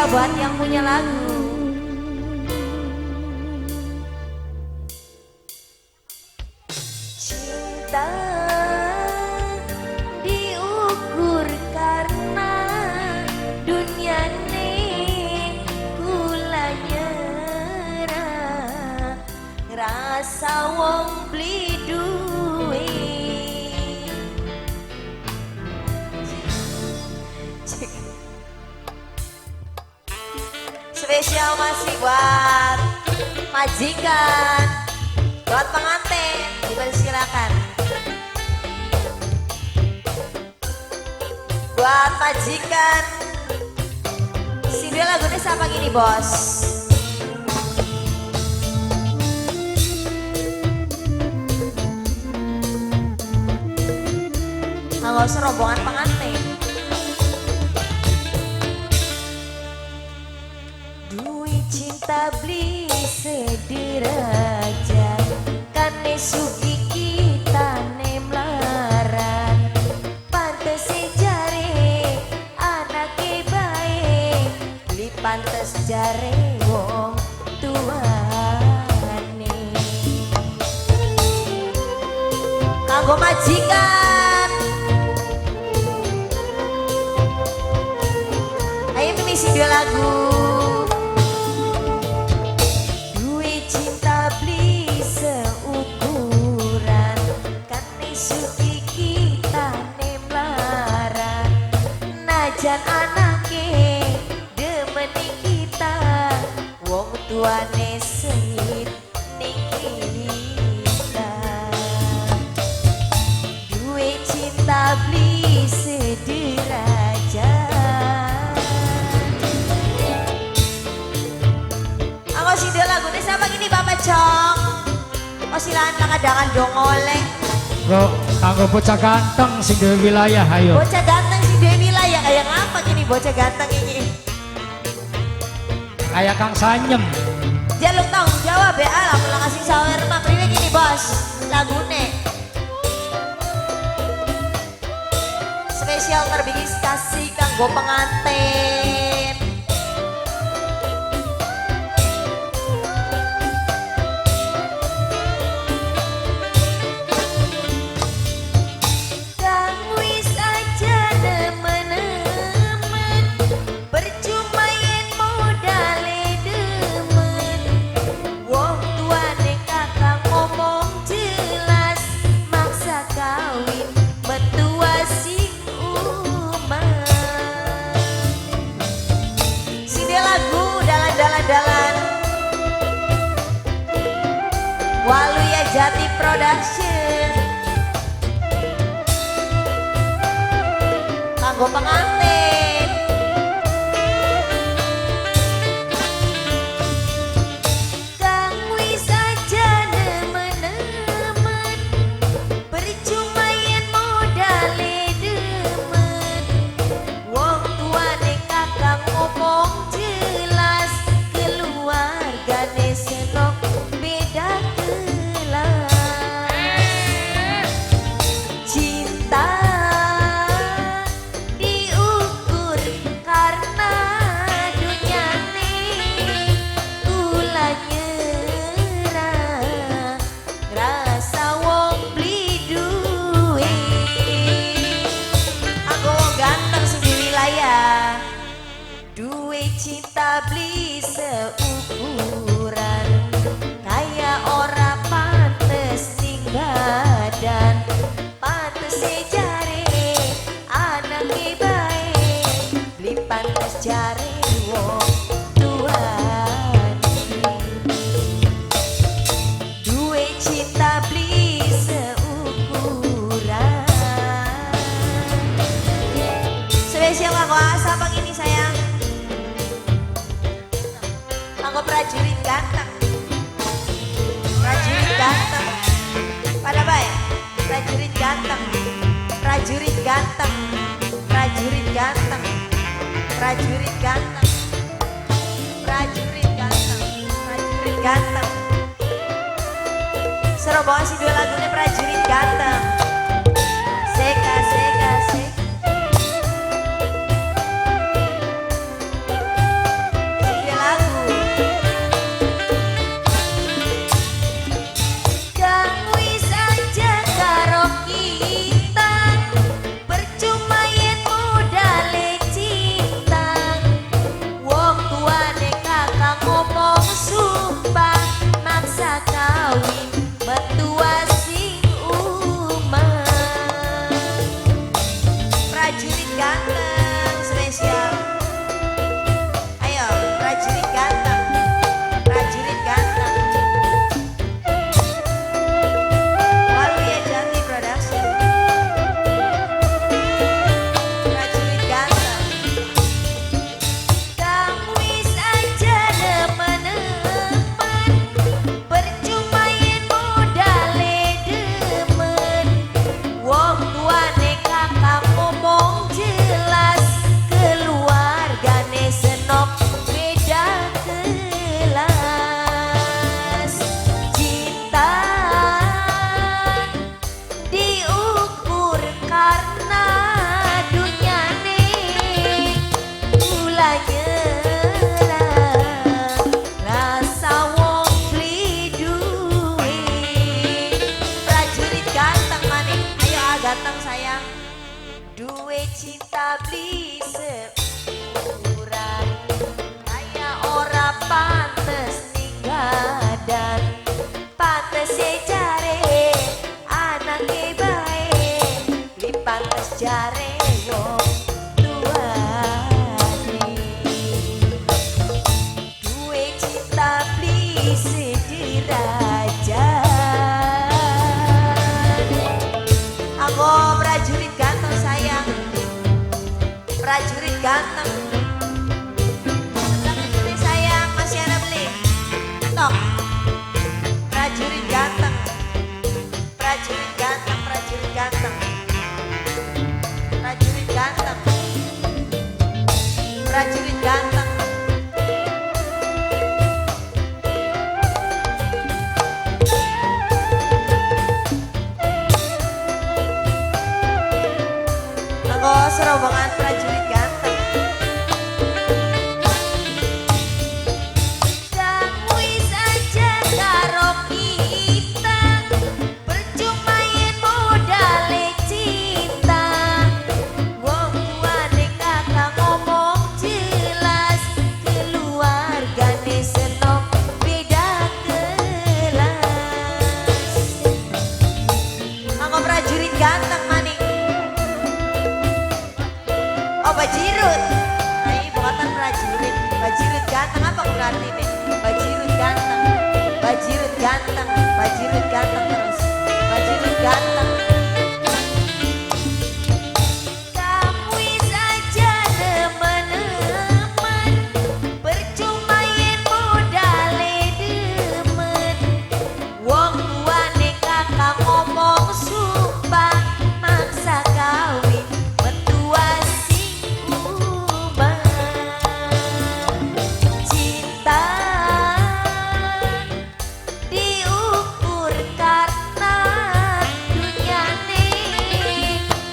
spesial buat yang punya lagu. Cinta diukur karena dunia nih kula nyerah, ngerasa wong beli duit. Spesial masih buat majikan, buat pengantin, dipersilakan. Buat majikan, si dia lagunya siapa gini bos? Nggak usah rombongan pengantin. Duit cinta beli sederajat, kane sugi kita ne melarat. Pantes jare anake bae, beli pantes jare wong tuane. Kanggo majikan, ayo misi dua lagu. Jan anake demeni kita, wong tuane sengit ning kita. Duwe cinta beli sederajat. Aku sih dia lagu ini siapa gini Bapak Cong? Oh silakan langadangan dong oleh. Bro, kanggo bocah ganteng sing duwe wilayah ayo. Bocah ganteng sing duwe wilayah kayak ngapa gini bocah ganteng ini? Kayak Kang Sanyem. Jaluk tanggung jawab ya, lamun ngasih sawer mah priwe gini bos lagune. Spesial terbingis kasih kanggo pengantin. Waluya Jati Production kanggo pengantin. Kang wis aja nemen-nemen, percuma yen modale demen. Wong tuane kakang ngomong jelas, keluargane senok beda. Cinta beli seukuran, kayak ora pantes ning badan. Pantes jare anake bae, beli pantes jare wong tuane. Duwe cinta beli seukuran. Spesial kanggo siapa gini sayang? Kanggo prajurit ganteng, prajurit ganteng, pada baik, prajurit ganteng, prajurit ganteng, prajurit ganteng, prajurit ganteng, prajurit ganteng, prajurit ganteng. Surabaya si dua lagunya prajurit ganteng. Seka seka seka. beli seukuran kayak ora pantes ninggadan pantes jare anake bae li pantes jare wong tuane duwe cinta beli sederajat. Aku prajurit ganteng sayang, prajurit ganteng. Sebelah sini sayang, masih ada beli. Tok, prajurit ganteng, prajurit ganteng, prajurit ganteng, prajurit ganteng, prajurit ganteng. Aku serobongan prajurit ganteng. Kamu saja karo kita, percuma yen modale cinta. Wong tuane kakak ngomong jelas, keluargane seneng beda kelas. Aku prajurit ganteng maning. Oh bajirut, ini bukan prajurit. Bajirut ganteng apa berarti nih? Bajirut ganteng, bajirut ganteng, bajirut ganteng terus, bajirut ganteng. Kamu saja teman-teman, percuma yen modale demen. Wong tuane kakak ngomong sumpah maksa kawin. Cinta diukur karena dunyane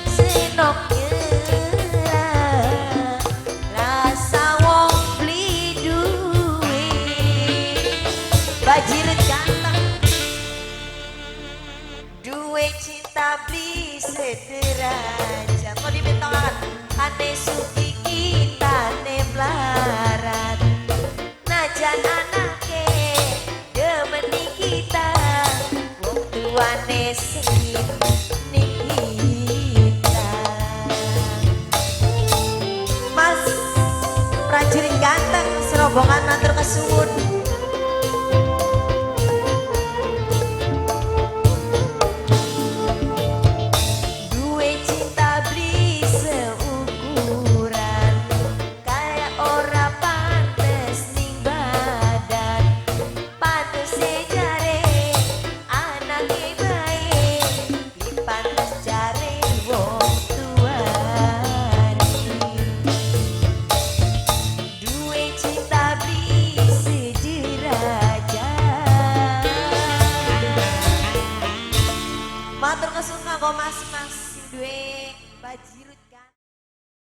senok nyerah rasa wong beli duit bajirut ganteng duit cinta beli sederajat kok dibentongan ane suki kita ne melarat najan anake demeni kita wong tuane sengit ning kita. Mas prajurit ganteng serobongan matur kesuwun. Duwe cinta beli seukuran kayak ora pantes ning badan pantes jare anake bae li pantes jare wong tuane duwe cinta beli sederajat. Matur kesuwun kanggo mas-mas sing duwe bajirut